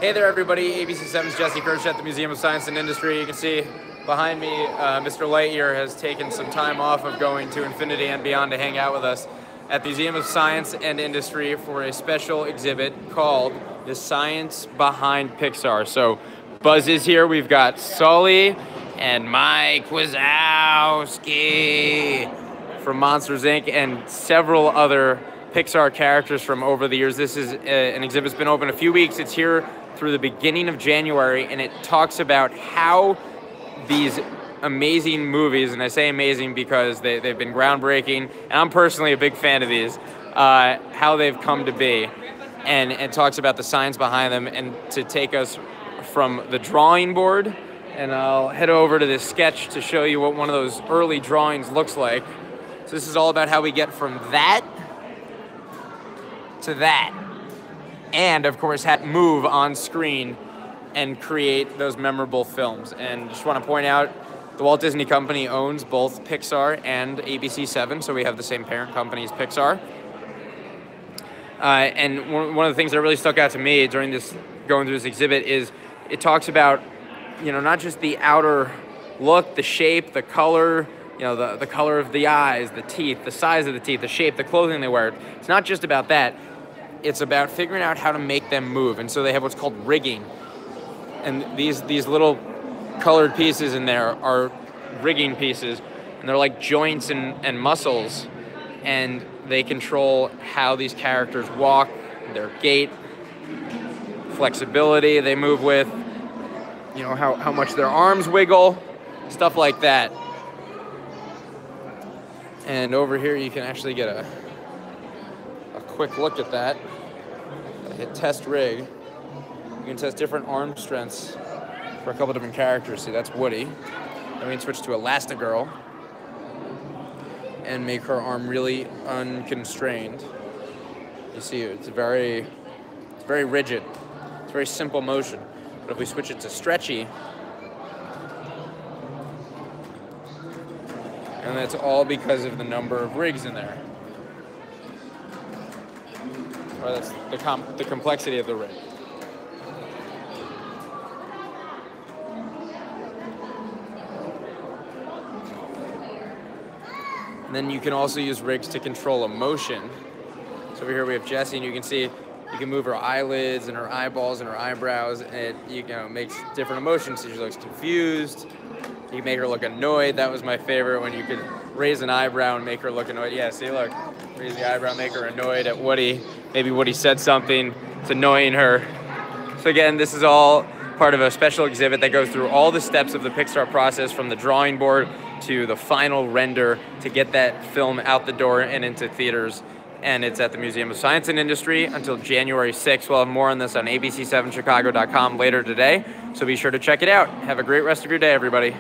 Hey there, everybody. ABC7's Jesse Kirsch at the Museum of Science and Industry. You can see behind me, Mr. Lightyear has taken some time off of going to infinity and beyond to hang out with us at the Museum of Science and Industry for a special exhibit called The Science Behind PIXAR. So Buzz is here. We've got Sully and Mike Wazowski from Monsters, Inc. and several other PIXAR characters from over the years. This is an exhibit that's been open a few weeks. It's here through the beginning of January, and it talks about how these amazing movies, and I say amazing because they've been groundbreaking, and I'm personally a big fan of these, how they've come to be, and it talks about the science behind them, and to take us from the drawing board, and I'll head over to this sketch to show you what one of those early drawings looks like. So this is all about how we get from that to that, and of course have move on screen and create those memorable films. And just want to point out, the Walt Disney Company owns both PIXAR and ABC7, so we have the same parent company as PIXAR. And one of the things that really stuck out to me during this, going through this exhibit, is it talks about, you know, not just the outer look, the shape, the color, you know, the color of the eyes, the teeth, the size of the teeth, the shape, the clothing they wear. It's not just about that. It's about figuring out how to make them move. And so they have what's called rigging. And these little colored pieces in there are rigging pieces, and they're like joints and muscles, and they control how these characters walk, their gait, flexibility they move with, you know, how much their arms wiggle, stuff like that. And over here you can actually get a quick look at that. Hit test rig. You can test different arm strengths for a couple different characters. See, that's Woody. Then we can switch to Elastigirl and make her arm really unconstrained. You see, it's very rigid. It's very simple motion. But if we switch it to stretchy, and that's all because of the number of rigs in there. Or that's the complexity of the rig. And then you can also use rigs to control emotion. So over here we have Jessie, and you can see you can move her eyelids and her eyeballs and her eyebrows, and it makes different emotions. So she looks confused. You can make her look annoyed. That was my favorite, when you could raise an eyebrow and make her look annoyed. Yeah, see, look, raise the eyebrow, make her annoyed at Woody. Maybe Woody said something, it's annoying her. So again, this is all part of a special exhibit that goes through all the steps of the PIXAR process, from the drawing board to the final render, to get that film out the door and into theaters. And it's at the Museum of Science and Industry until January 6th. We'll have more on this on abc7chicago.com later today, so be sure to check it out. Have a great rest of your day, everybody.